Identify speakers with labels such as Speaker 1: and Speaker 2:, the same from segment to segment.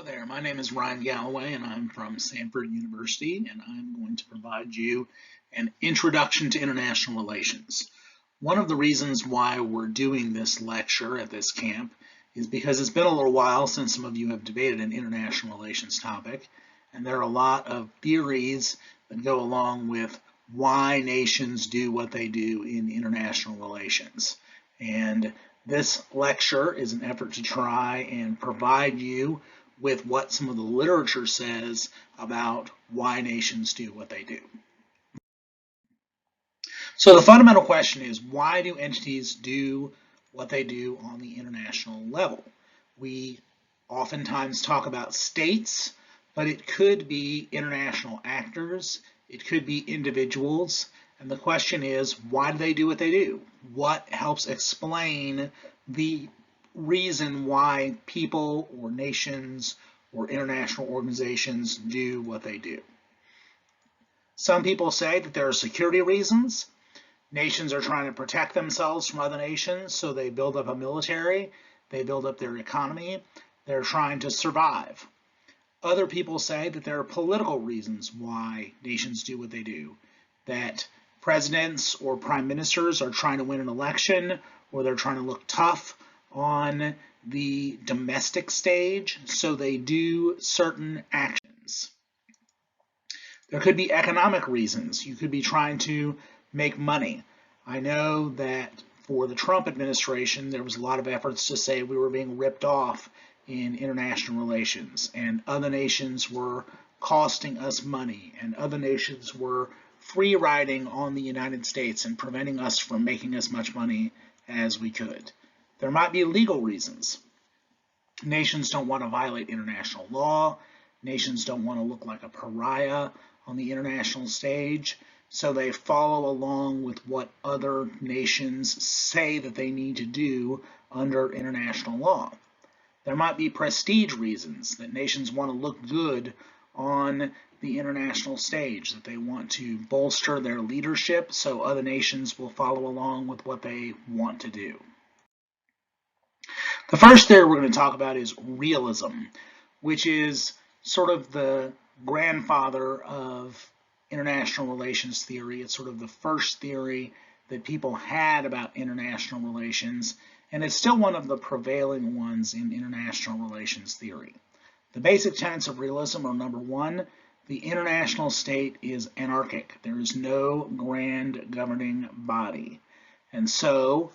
Speaker 1: Hello there, my name is Ryan Galloway and I'm from Samford University and I'm going to provide you an introduction to international relations. One of the reasons why we're doing this lecture at this camp is because it's been a little while since some of you have debated an international relations topic, and there are a lot of theories that go along with why nations do what they do in international relations. And this lecture is an effort to try and provide you with what some of the literature says about why nations do what they do. So the fundamental question is, why do entities do what they do on the international level? We oftentimes talk about states, but it could be international actors, it could be individuals, and the question is, why do they do what they do? What helps explain the reason why people or nations or international organizations do what they do? Some people say that there are security reasons. Nations are trying to protect themselves from other nations, so they build up a military, they build up their economy, they're trying to survive. Other people say that there are political reasons why nations do what they do, that presidents or prime ministers are trying to win an election, or they're trying to look tough on the domestic stage, so they do certain actions. There could be economic reasons. You could be trying to make money. I know that for the Trump administration, there was a lot of efforts to say we were being ripped off in international relations, and other nations were costing us money, and other nations were free riding on the United States and preventing us from making as much money as we could. There might be legal reasons. Nations don't want to violate international law. Nations don't want to look like a pariah on the international stage, so they follow along with what other nations say that they need to do under international law. There might be prestige reasons, that nations want to look good on the international stage, that they want to bolster their leadership so other nations will follow along with what they want to do. The first theory we're going to talk about is realism, which is sort of the grandfather of international relations theory. It's sort of the first theory that people had about international relations, and it's still one of the prevailing ones in international relations theory. The basic tenets of realism are: number one, the international state is anarchic. There is no grand governing body. And so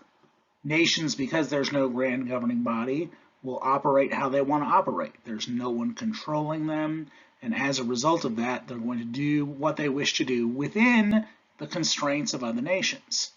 Speaker 1: nations, because there's no grand governing body, will operate how they want to operate. There's no one controlling them, and as a result of that, they're going to do what they wish to do within the constraints of other nations.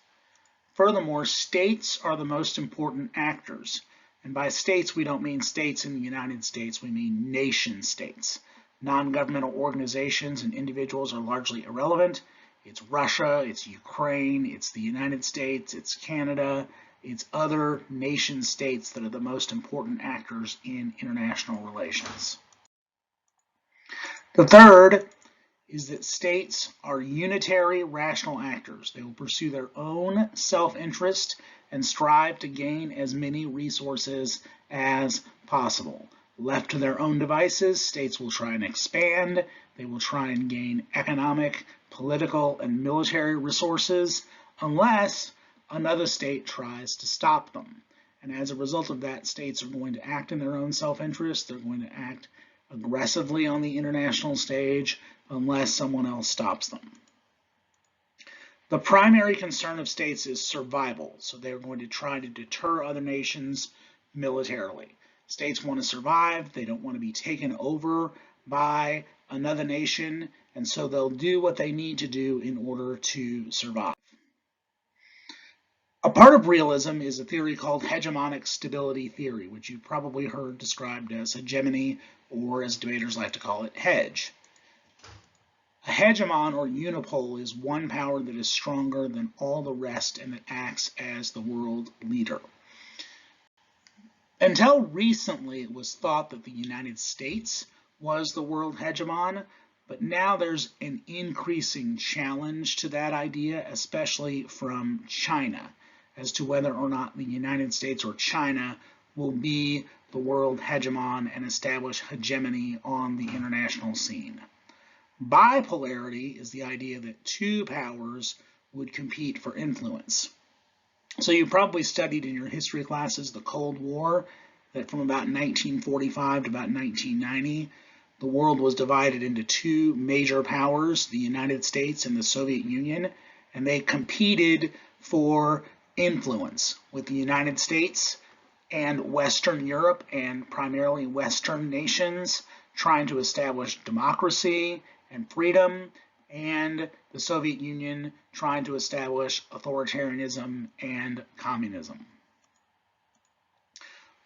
Speaker 1: Furthermore, states are the most important actors. And by states, we don't mean states in the United States, we mean nation states. Non-governmental organizations and individuals are largely irrelevant. It's Russia, it's Ukraine, it's the United States, it's Canada, it's other nation states that are the most important actors in international relations. The third is that states are unitary rational actors. They will pursue their own self-interest and strive to gain as many resources as possible. Left to their own devices, states will try and expand. They will try and gain economic, political, and military resources unless another state tries to stop them. And as a result of that, states are going to act in their own self-interest. They're going to act aggressively on the international stage unless someone else stops them. The primary concern of states is survival, so they're going to try to deter other nations militarily. States want to survive, they don't want to be taken over by another nation, and so they'll do what they need to do in order to survive. A part of realism is a theory called hegemonic stability theory, which you've probably heard described as hegemony, or as debaters like to call it, hedge. A hegemon or unipole is one power that is stronger than all the rest and that acts as the world leader. Until recently, it was thought that the United States was the world hegemon, but now there's an increasing challenge to that idea, especially from China, as to whether or not the United States or China will be the world hegemon and establish hegemony on the international scene. Bipolarity is the idea that two powers would compete for influence. So you probably studied in your history classes the Cold War, that from about 1945 to about 1990, the world was divided into two major powers, the United States and the Soviet Union, and they competed for influence, with the United States and Western Europe and primarily Western nations trying to establish democracy and freedom, and the Soviet Union trying to establish authoritarianism and communism.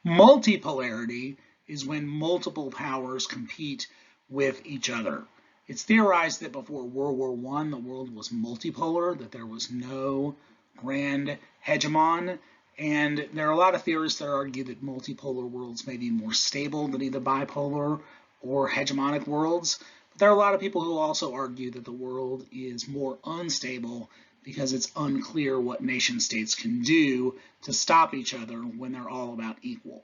Speaker 1: Multipolarity is when multiple powers compete with each other. It's theorized that before World War I, the world was multipolar, that there was no grand hegemon, and there are a lot of theorists that argue that multipolar worlds may be more stable than either bipolar or hegemonic worlds. But there are a lot of people who also argue that the world is more unstable because it's unclear what nation states can do to stop each other when they're all about equal.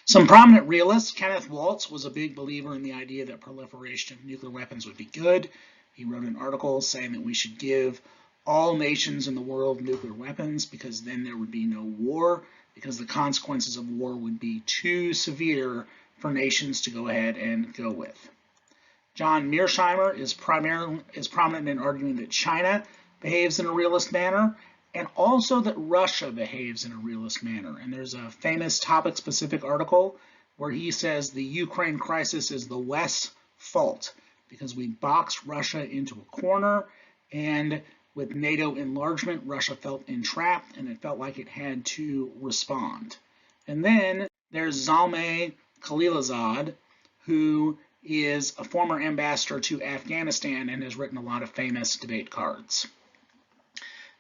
Speaker 1: Some prominent realists, Kenneth Waltz was a big believer in the idea that proliferation of nuclear weapons would be good. He wrote an article saying that we should give all nations in the world nuclear weapons because then there would be no war, because the consequences of war would be too severe for nations to go ahead and go with. John Mearsheimer is prominent in arguing that China behaves in a realist manner, and also that Russia behaves in a realist manner. And there's a famous topic-specific article where he says the Ukraine crisis is the West's fault because we boxed Russia into a corner, and with NATO enlargement, Russia felt entrapped and it felt like it had to respond. And then there's Zalmay Khalilzad, who is a former ambassador to Afghanistan and has written a lot of famous debate cards.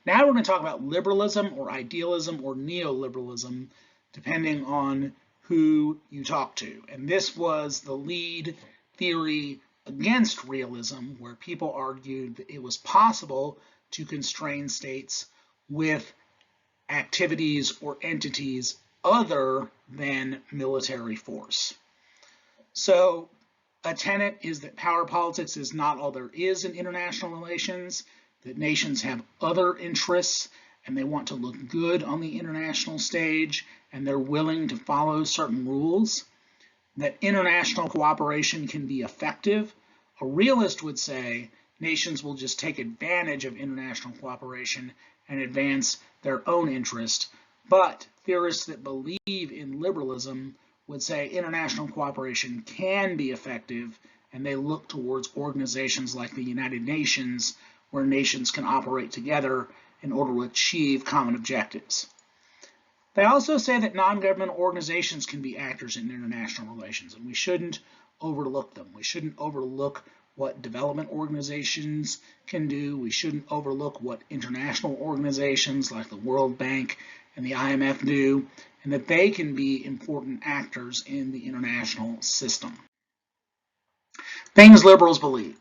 Speaker 1: Now we're going to talk about liberalism or idealism or neoliberalism, depending on who you talk to. And this was the lead theory against realism, where people argued that it was possible to constrain states with activities or entities other than military force. So a tenet is that power politics is not all there is in international relations, that nations have other interests and they want to look good on the international stage and they're willing to follow certain rules, that international cooperation can be effective. A realist would say nations will just take advantage of international cooperation and advance their own interest, but theorists that believe in liberalism would say international cooperation can be effective, and they look towards organizations like the United Nations, where nations can operate together in order to achieve common objectives. They also say that non-governmental organizations can be actors in international relations, and we shouldn't overlook them. We shouldn't overlook what development organizations can do. We shouldn't overlook what international organizations like the World Bank and the IMF do, and that they can be important actors in the international system. Things liberals believe.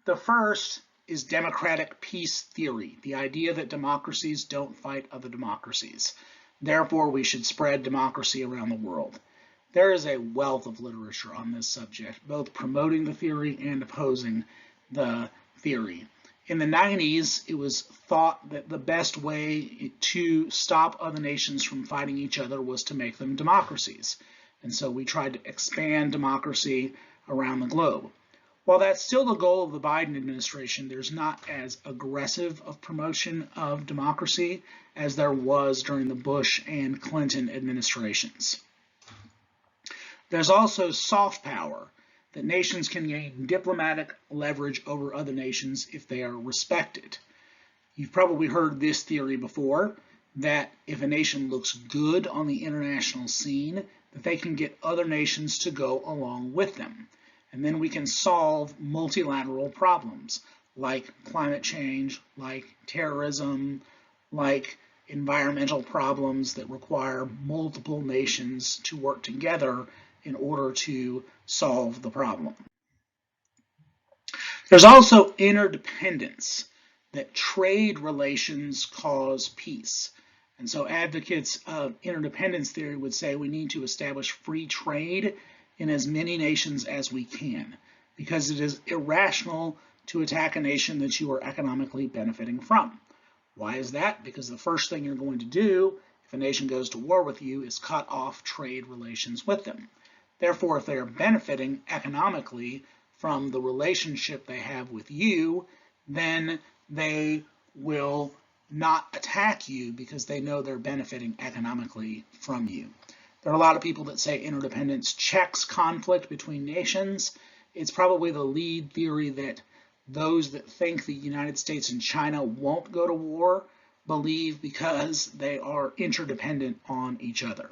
Speaker 1: The first is democratic peace theory, the idea that democracies don't fight other democracies. Therefore, we should spread democracy around the world. There is a wealth of literature on this subject, both promoting the theory and opposing the theory. In the 90s, it was thought that the best way to stop other nations from fighting each other was to make them democracies. And so we tried to expand democracy around the globe. While that's still the goal of the Biden administration, there's not as aggressive of promotion of democracy as there was during the Bush and Clinton administrations. There's also soft power, that nations can gain diplomatic leverage over other nations if they are respected. You've probably heard this theory before, that if a nation looks good on the international scene, that they can get other nations to go along with them. And then we can solve multilateral problems like climate change, like terrorism, like environmental problems that require multiple nations to work together in order to solve the problem. There's also interdependence, that trade relations cause peace. And so advocates of interdependence theory would say we need to establish free trade in as many nations as we can, because it is irrational to attack a nation that you are economically benefiting from. Why is that? Because the first thing you're going to do if a nation goes to war with you is cut off trade relations with them. Therefore, if they are benefiting economically from the relationship they have with you, then they will not attack you because they know they're benefiting economically from you. There are a lot of people that say interdependence checks conflict between nations. It's probably the lead theory that those that think the United States and China won't go to war believe because they are interdependent on each other.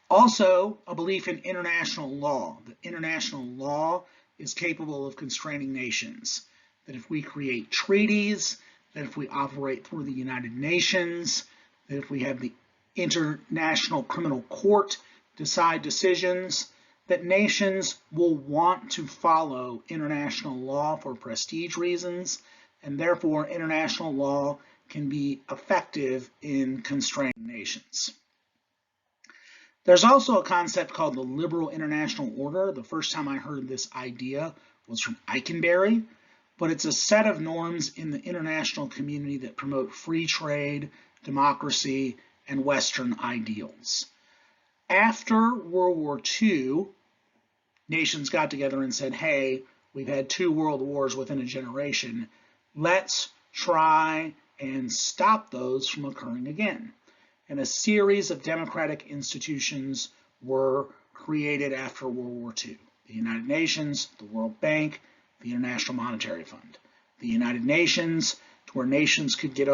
Speaker 1: Also, a belief in international law, that international law is capable of constraining nations, that if we create treaties, that if we operate through the United Nations, that if we have the International Criminal Court decide decisions, that nations will want to follow international law for prestige reasons, and therefore international law can be effective in constraining nations. There's also a concept called the liberal international order. The first time I heard this idea was from Eikenberry, but it's a set of norms in the international community that promote free trade, democracy, and Western ideals. After World War II, nations got together and said, hey, we've had 2 world wars within a generation. Let's try and stop those from occurring again. And a series of democratic institutions were created after World War II. The United Nations, the World Bank, the International Monetary Fund. The United Nations, to where nations could get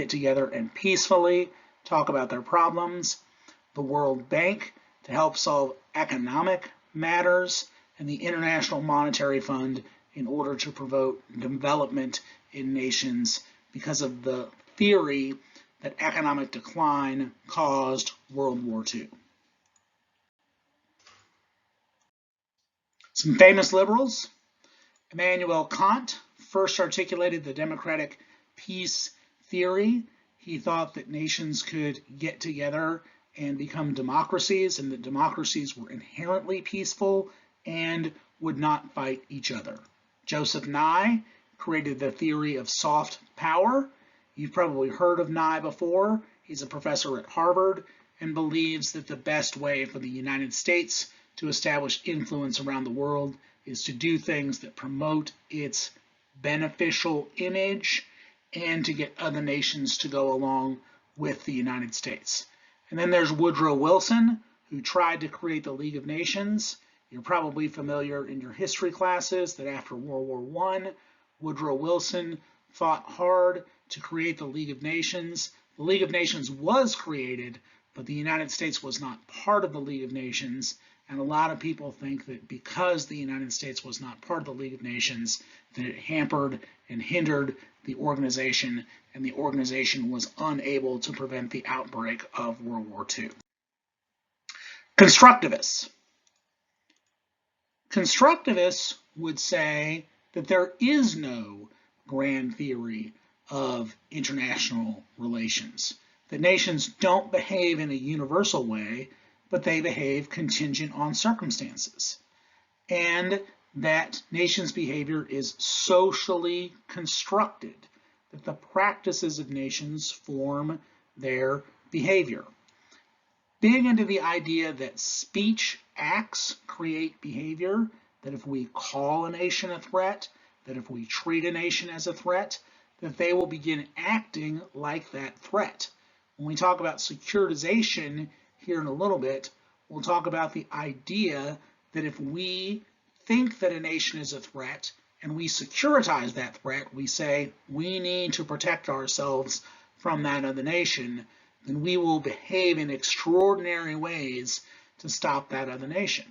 Speaker 1: together and peacefully talk about their problems. The World Bank, to help solve economic matters, and the International Monetary Fund in order to promote development in nations because of the theory that economic decline caused World War II. Some famous liberals. Immanuel Kant first articulated the democratic peace theory. He thought that nations could get together and become democracies, and that democracies were inherently peaceful and would not fight each other. Joseph Nye created the theory of soft power. You've probably heard of Nye before. He's a professor at Harvard and believes that the best way for the United States to establish influence around the world is to do things that promote its beneficial image and to get other nations to go along with the United States. And then there's Woodrow Wilson, who tried to create the League of Nations. You're probably familiar in your history classes that after World War I, Woodrow Wilson fought hard to create the League of Nations. The League of Nations was created, but the United States was not part of the League of Nations. And a lot of people think that because the United States was not part of the League of Nations, that it hampered and hindered the organization, and the organization was unable to prevent the outbreak of World War II. Constructivists. Constructivists would say that there is no grand theory of international relations, that nations don't behave in a universal way, but they behave contingent on circumstances, and that nations' behavior is socially constructed, that the practices of nations form their behavior. Big into the idea that speech acts create behavior, that if we call a nation a threat, that if we treat a nation as a threat, that they will begin acting like that threat. When we talk about securitization here in a little bit, we'll talk about the idea that if we think that a nation is a threat and we securitize that threat, we say we need to protect ourselves from that other nation, then we will behave in extraordinary ways to stop that other nation.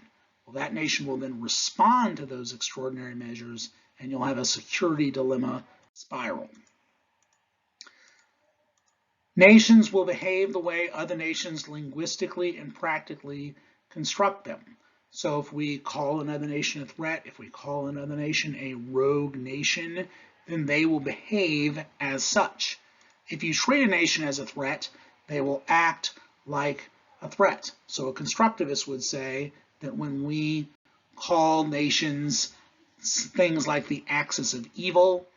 Speaker 1: Well, that nation will then respond to those extraordinary measures, and you'll have a security dilemma spiral. Nations will behave the way other nations linguistically and practically construct them. So if we call another nation a threat, if we call another nation a rogue nation, then they will behave as such. if you treat a nation as a threat, they will act like a threat. So a constructivist would say that when we call nations things like the axis of evil,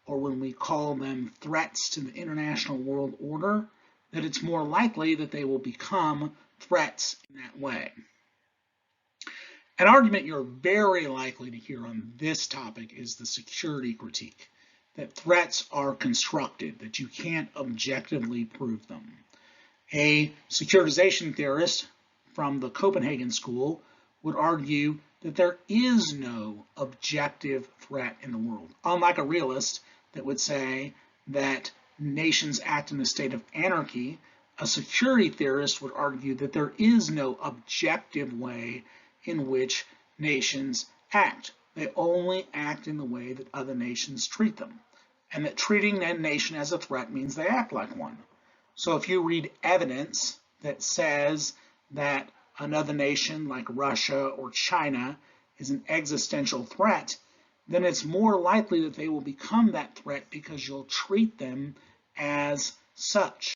Speaker 1: or when we call them threats to the international world order, that it's more likely that they will become threats in that way. An argument you're very likely to hear on this topic is the security critique, that threats are constructed, that you can't objectively prove them. A securitization theorist from the Copenhagen School would argue that there is no objective threat in the world, unlike a realist that would say that nations act in a state of anarchy. A security theorist would argue that there is no objective way in which nations act. They only act in the way that other nations treat them, and that treating a nation as a threat means they act like one. So if you read evidence that says that another nation like Russia or China is an existential threat, then it's more likely that they will become that threat because you'll treat them as such.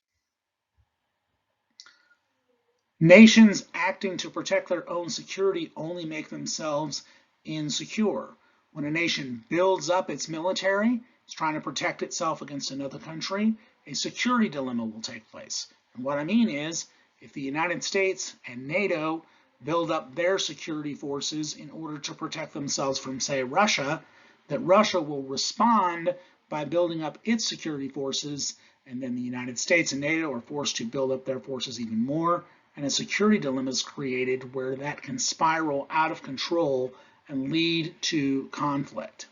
Speaker 1: Nations acting to protect their own security only make themselves insecure. When a nation builds up its military, it's trying to protect itself against another country, a security dilemma will take place. And what I mean is, if the United States and NATO build up their security forces in order to protect themselves from, say, Russia, that Russia will respond by building up its security forces, and then the United States and NATO are forced to build up their forces even more, and a security dilemma is created where that can spiral out of control and lead to conflict.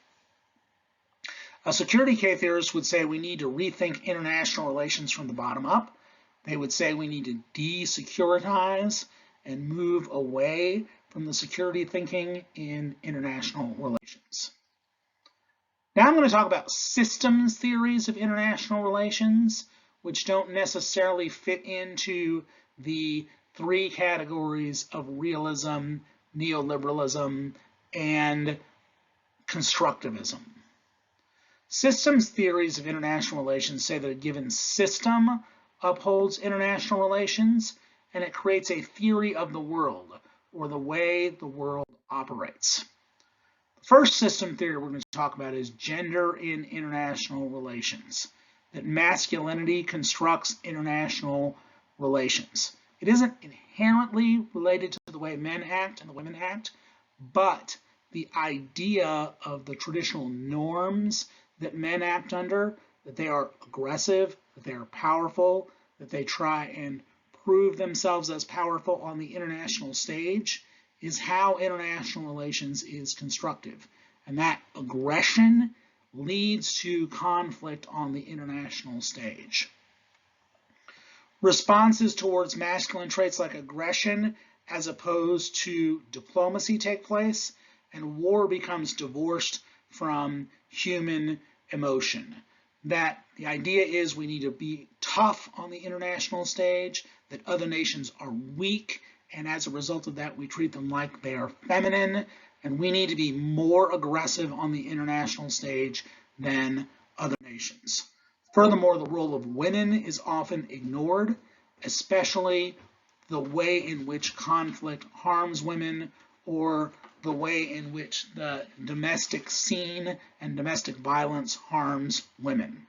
Speaker 1: A security theorist would say we need to rethink international relations from the bottom up. They would say we need to de-securitize and move away from the security thinking in international relations. Now I'm going to talk about systems theories of international relations, which don't necessarily fit into the three categories of realism, neoliberalism, and constructivism. Systems theories of international relations say that a given system upholds international relations, and it creates a theory of the world, or the way the world operates. The first system theory we're going to talk about is gender in international relations, that masculinity constructs international relations. It isn't inherently related to the way men act and the women act, but the idea of the traditional norms that men act under, that they are aggressive, that they are powerful, that they try and prove themselves as powerful on the international stage, is how international relations is constructive. And that aggression leads to conflict on the international stage. Responses towards masculine traits like aggression as opposed to diplomacy take place, and war becomes divorced from human emotion. That the idea is we need to be tough on the international stage, that other nations are weak, and as a result of that we treat them like they are feminine, and we need to be more aggressive on the international stage than other nations. Furthermore, the role of women is often ignored, especially the way in which conflict harms women, or the way in which the domestic scene and domestic violence harms women.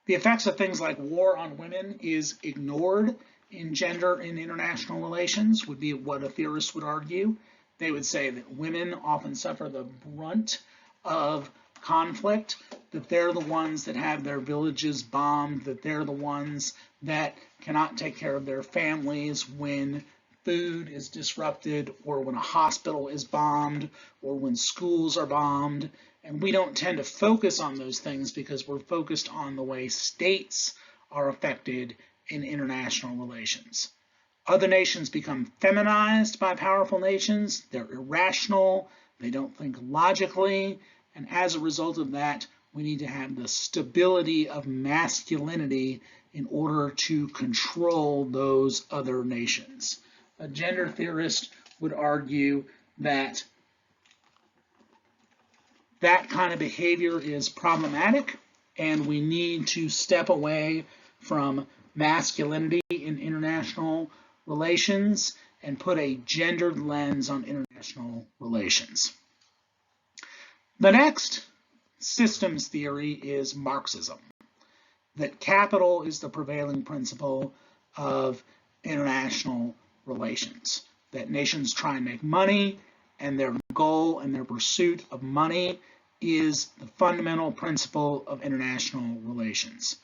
Speaker 1: The effects of things like war on women is ignored in gender in international relations, would be what a theorist would argue. They would say that women often suffer the brunt of conflict, that they're the ones that have their villages bombed, that they're the ones that cannot take care of their families when food is disrupted, or when a hospital is bombed, or when schools are bombed. And we don't tend to focus on those things because we're focused on the way states are affected in international relations. Other nations become feminized by powerful nations. They're irrational. They don't think logically. And as a result of that, we need to have the stability of masculinity in order to control those other nations. A gender theorist would argue that that kind of behavior is problematic, and we need to step away from masculinity in international relations and put a gendered lens on international relations. The next systems theory is Marxism, that capital is the prevailing principle of international relations, that nations try and make money, and their goal and their pursuit of money is the fundamental principle of international relations.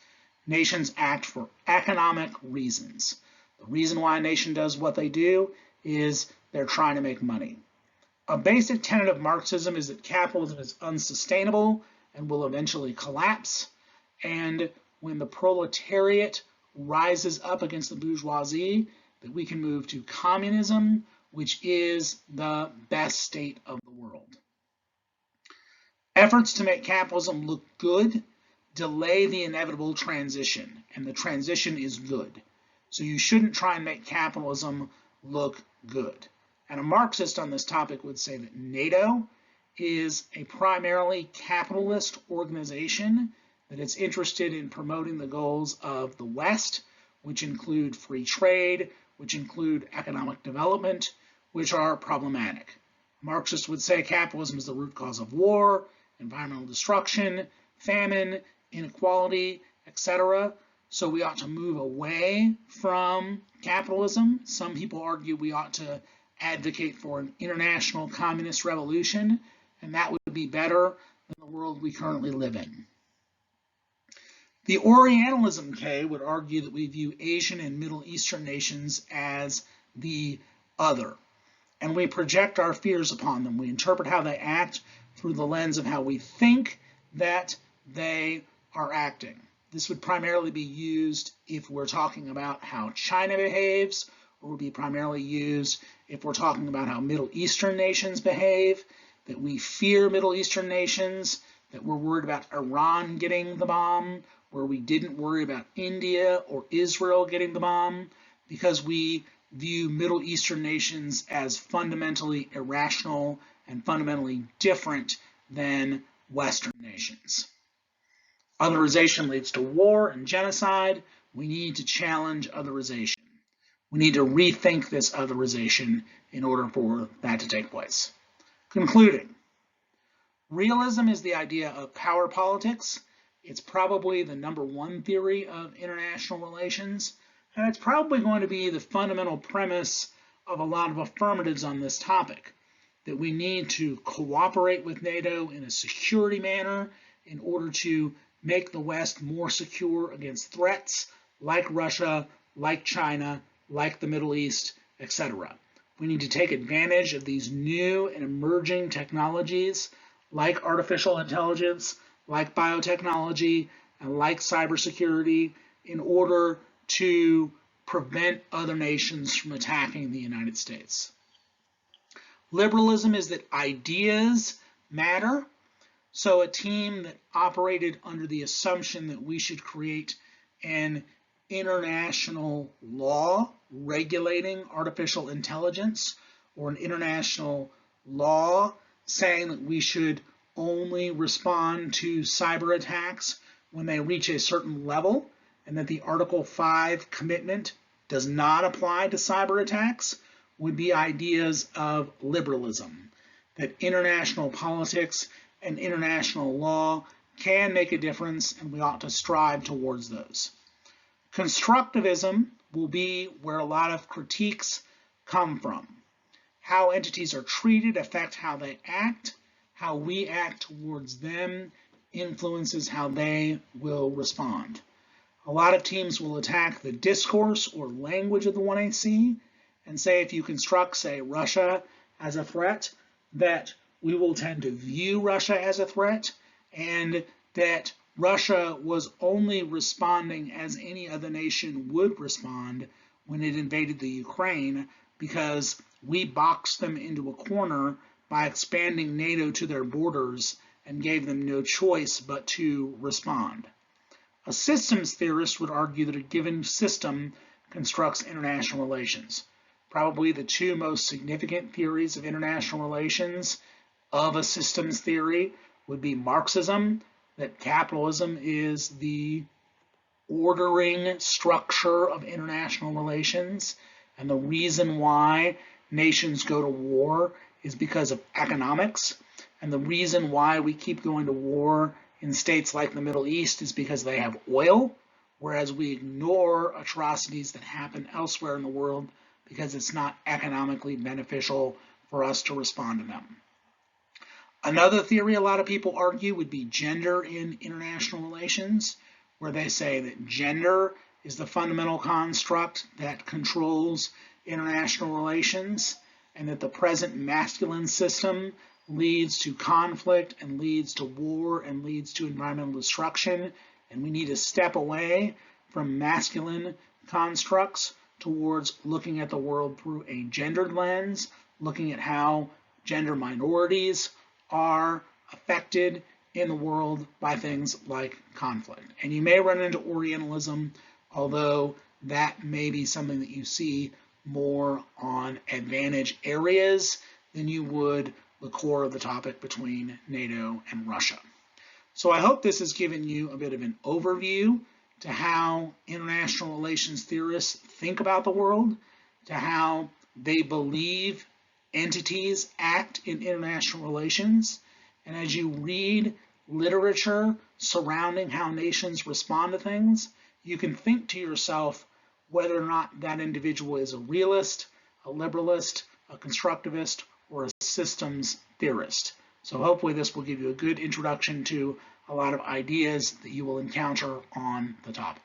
Speaker 1: Nations act for economic reasons. The reason why a nation does what they do is they're trying to make money. A basic tenet of Marxism is that capitalism is unsustainable and will eventually collapse, and when the proletariat rises up against the bourgeoisie, that we can move to communism, which is the best state of the world. Efforts to make capitalism look good delay the inevitable transition, and the transition is good. So you shouldn't try and make capitalism look good. And a Marxist on this topic would say that NATO is a primarily capitalist organization, that it's interested in promoting the goals of the West, which include free trade, which include economic development, which are problematic. Marxists would say capitalism is the root cause of war, environmental destruction, famine, inequality, etc. So we ought to move away from capitalism. Some people argue we ought to advocate for an international communist revolution, and that would be better than the world we currently live in. The Orientalism K would argue that we view Asian and Middle Eastern nations as the other, and we project our fears upon them. We interpret how they act through the lens of how we think that they are acting. This would primarily be used if we're talking about how China behaves, or would be primarily used if we're talking about how Middle Eastern nations behave, that we fear Middle Eastern nations, that we're worried about Iran getting the bomb, where we didn't worry about India or Israel getting the bomb, because we view Middle Eastern nations as fundamentally irrational and fundamentally different than Western nations. Otherization leads to war and genocide. We need to challenge otherization. We need to rethink this otherization in order for that to take place. Concluding, realism is the idea of power politics. It's probably the #1 theory of international relations, and it's probably going to be the fundamental premise of a lot of affirmatives on this topic, that we need to cooperate with NATO in a security manner in order to make the West more secure against threats like Russia, like China, like the Middle East, etc. We need to take advantage of these new and emerging technologies like artificial intelligence, like biotechnology, and like cybersecurity in order to prevent other nations from attacking the United States. Liberalism is that ideas matter. So a team that operated under the assumption that we should create an international law regulating artificial intelligence, or an international law saying that we should only respond to cyber attacks when they reach a certain level, and that the Article 5 commitment does not apply to cyber attacks, would be ideas of liberalism, that international politics and international law can make a difference, and we ought to strive towards those. Constructivism will be where a lot of critiques come from. How entities are treated affect how they act. How we act towards them influences how they will respond. A lot of teams will attack the discourse or language of the 1AC and say if you construct, say, Russia as a threat, that we will tend to view Russia as a threat, and that Russia was only responding as any other nation would respond when it invaded the Ukraine, because we boxed them into a corner by expanding NATO to their borders and gave them no choice but to respond. A systems theorist would argue that a given system constructs international relations. Probably the two most significant theories of international relations of a systems theory would be Marxism, that capitalism is the ordering structure of international relations, and the reason why nations go to war is because of economics, and the reason why we keep going to war in states like the Middle East is because they have oil, whereas we ignore atrocities that happen elsewhere in the world because it's not economically beneficial for us to respond to them. Another theory a lot of people argue would be gender in international relations, where they say that gender is the fundamental construct that controls international relations, and that the present masculine system leads to conflict and leads to war and leads to environmental destruction, and we need to step away from masculine constructs towards looking at the world through a gendered lens, looking at how gender minorities are affected in the world by things like conflict. And you may run into Orientalism, although that may be something that you see more on advantage areas than you would the core of the topic between NATO and Russia. So I hope this has given you a bit of an overview to how international relations theorists think about the world, to how they believe entities act in international relations. And as you read literature surrounding how nations respond to things, you can think to yourself whether or not that individual is a realist, a liberalist, a constructivist, or a systems theorist. So hopefully this will give you a good introduction to a lot of ideas that you will encounter on the topic.